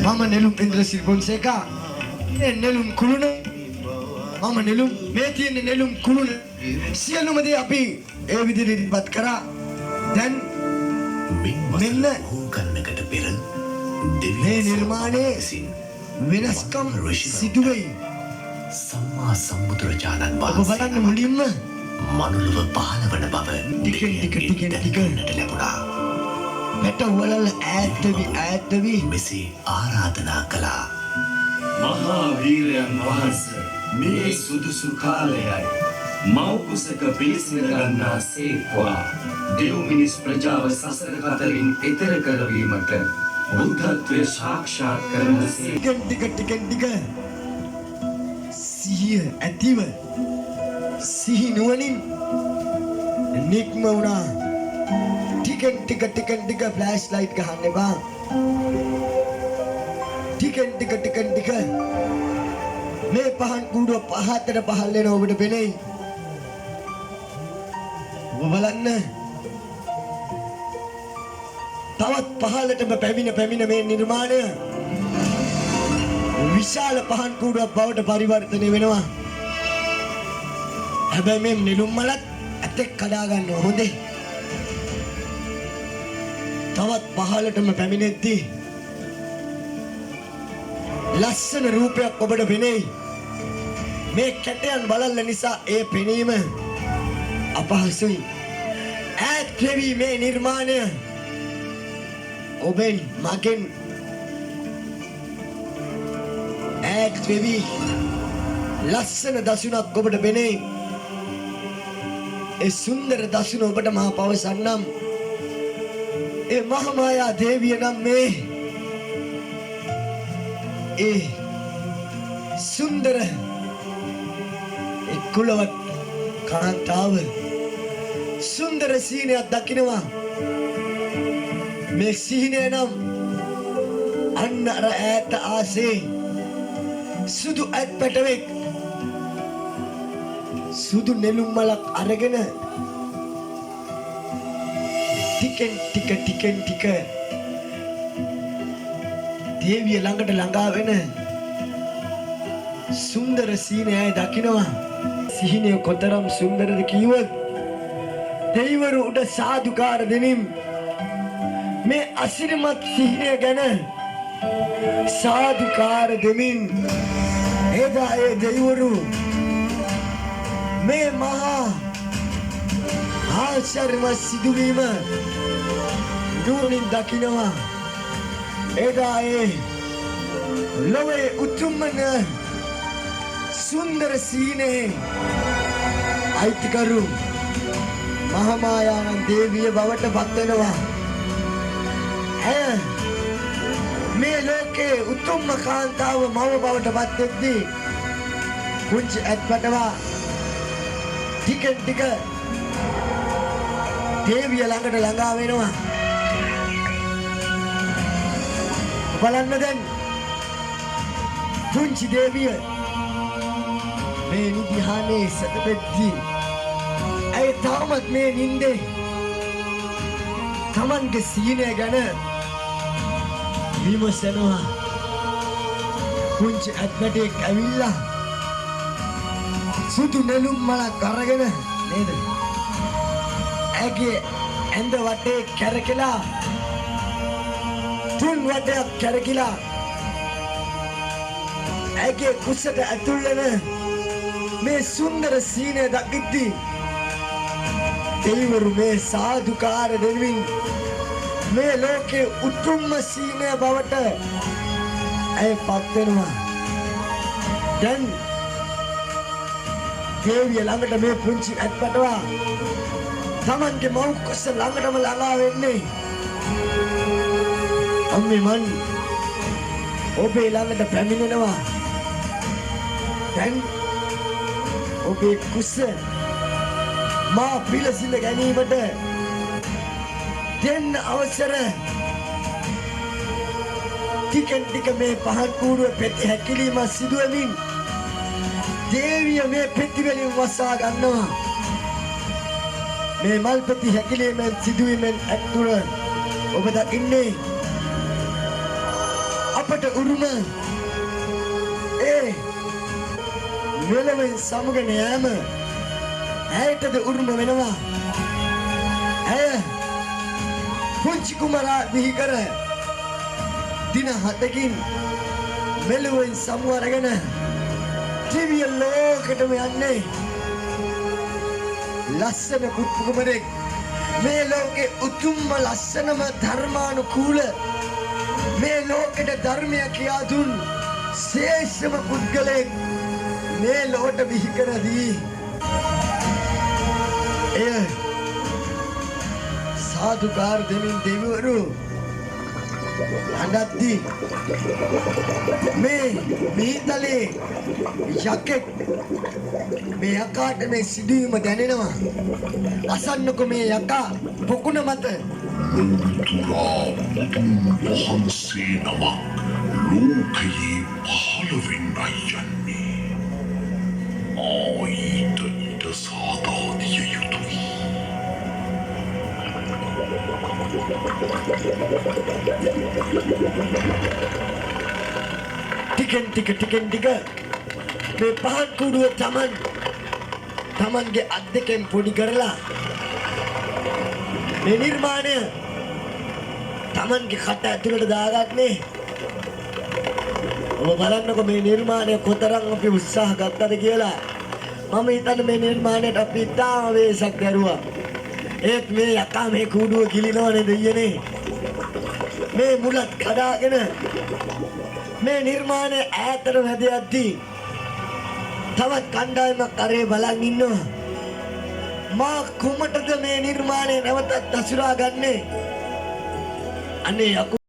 Mama Nelum Indrasiri Fonseca. Nelum Kuluna. Mama Nelum Methi Nelum Kuluna. Sialuma de api ඒ විදිහට ඉදිරිපත් කරා. දැන් මෙන්න කරනකට පෙර මේ නිර්මාණයේ වෙනස්කම් සිදු වෙයි. සම්මා සම්බුදුරජාණන් ඔබ වහන්සේ බලන්න මුලින්ම මනුලව පහළ වන බව ටිකෙන් දැනගන්නට ලැබුණා. පැටවල ඈත්වි මෙසේ ආරාධනා කළා. මහා වීරයන් වහන්සේ මේ සුදුසු කාලයයි මව් කුසක පිළිසිඳ ගන්නා සේක්වා දෙව් මිනිස් ප්‍රජාව සසර කතරින් එතර කරවීමට බුද්ධත්වය සාක්ෂාත් කරන ටික සිහිය ඇතිව සිහි නුවණින් නික්ම වුණා. ටික ෆ්ලෑෂ් ලයිට් ගහන්න එපා. ටික මේ පහන් කූඩුව පහතට පහළ වෙන ඔබට පෙනෙයි. ඔබ බලන්න තවත් පහළටම පැමිණ මේ නිර්මාණය විශාල පහන් කූඩුවක් බවට පරිවර්තනය වෙනවා. හැබැයි මේ නෙළුම් මලත් ඇතෙක් කඩා ගන්නවා. හොඳේ. තවත් පහළටම පැමිණෙද්දී ලස්සන රූපයක් ඔබට පෙනෙයි. මේ කැටයන් බලන්න නිසා ඒ පෙනීම අපහසුයි. ඈත් කෙවි මේ නිර්මාණය ඔබෙන් මගෙන් ඈත් වෙවි ලස්සන දසුනක් ඔබට පෙනෙයි. ඒ සුන්දර දසුන ඔබට මා පවසන්නම්. ඒ මහමායා දේවිය නම් මේ ඒ සුන්දර ඒ කුලවත් කාන්තාව සුන්දර සීනයක් දකිනවා. මේ සීනය නම් අන්න අර ඈත ආසේ සුදු ඇත් පැටවෙක් සුදු නෙළුම් මලක් අරගෙන ටිකෙන් ටික දේවිය ළඟට ළඟා වෙන සුන්දර සීනය දකිනවා. සිහිනය කොතරම් සුන්දරද කිව්වොත් දෙවිවරු උඩ සාදුකාර දෙනින් මේ අසිරිමත් සිහිනය ගැන සාදුකාර දෙමින් එදා ඒ දෙවිවරු මේ මහා ආශ්චර්යමත් සිදුවීම නුවණින් දකිනවා. එදා ඒ ලොවේ උතුම්මන සුන්දර සීනේ අයිතිකරු මහමායානන් දේවිය බවට පත් වෙනවා. මේ ලෝකේ උතුම්ම කාන්තාව මව බවට පත් වෙද්දී කුංචි ඇත්පටවා ටික දේවිය ළඟට ළඟා වෙනවා. බලන්න දැන් පුංචි දේවිය මේ නිදිහානේ සතපෙද්දී ඇය තාමත් මේ නින්දේ තමන්ගේ සීනය ගැන විමසනවා. පුංචි ඇත්පැටෙක් ඇවිල්ලා සුදු නෙළුම් මලක් අරගෙන නේද ඇගේ ඇඳ වටේ කැරකිලා තුන් වටයක් කැරකිලා ඇගේ කුසට ඇතුල් වෙන මේ සුන්දර සීනය දකිද්දී දෙවිවරු මේ සාදුකාර දෙමින් මේ ලෝකේ උතුම්ම සීනය බවට ඇය පත් වෙනවා. දැන් දේවිය ළඟට මේ පුංචි ඇත්පටවා තමන්ගේ මව් කුස ළඟටම ළඟා වෙන්නේ. අම්මේ මන් ඔබේ ළඟට පැමිණෙනවා. දැන් ඔබේ කුස මා පිළිසිඳ ගැනීමට දෙන්න අවසර. ටික මේ පහන් කූඩුව පෙති හැකිලිම සිදුවමින් දේවිය මේ පෙති වලින් වසා ගන්නවා. මේ මල් පෙති හැකිලීමෙන් සිදුවීමෙන් ඇතුළ ඔබ දකින්නේ අපට උරුම ඒ මෙලොවෙන් සමුගෙන යෑම ඇයටද උරුම වෙනවා. ඇය පුංචි කුමරා බිහි කර දින 7කින් මෙලොවෙන් සමු අරගෙන දිව්‍ය ලෝකෙටම යන්නේ. ලස්සන පුත් කුමරෙක්, මේ ලෝකේ උතුම්ම ලස්සනම ධර්මානුකූල, මේ ලෝකෙට ධර්මය කියා දුන් ශ්‍රේෂ්ඨම පුද්ගලෙක් මේ ලොවට බිහි කරදී එය සාදුකාර දෙමින් දෙවිවරු අඬද්දී මේ මිහිතලේ යකෙක් මේ යකාට මේ සිදුවීම දැනෙනවා. අසන්නක මේ යකා පොකුණ මත වහන්සේ නමක් ලෝකයේ පහළ වෙන්නයි යන්නේ. ඊට ඉඩ සාදා දිය යුතුයි. ටිකෙන් ටික මේ පහන් කුඩුව තමන්ගේ අත් දෙකෙන් පොඩි කරලා මේ නිර්මාණය තමන්ගේ කට ඇතුළට දාගන්නේ. ඔබ බලන්නකො මේ නිර්මාණය කොතරම් අපි උත්සාහ ගත්තද කියලා. මම හිතන්නේ මේ නිර්මාණයට අපි ඉතාම වෙහෙසක් දැරුවා. ඒත් මේ යකා මේ කුඩුව ගිලිනවනේ දෙයියනේ. මේ මුලත් කඩාගෙන මේ නිර්මාණය ඈතට වැද යද්දී තවත් කණ්ඩායමක් අරේ බලන් ඉන්නවා. මා කුමටද මේ නිර්මාණය නැවතත් අසුරා ගන්නේ? අනේ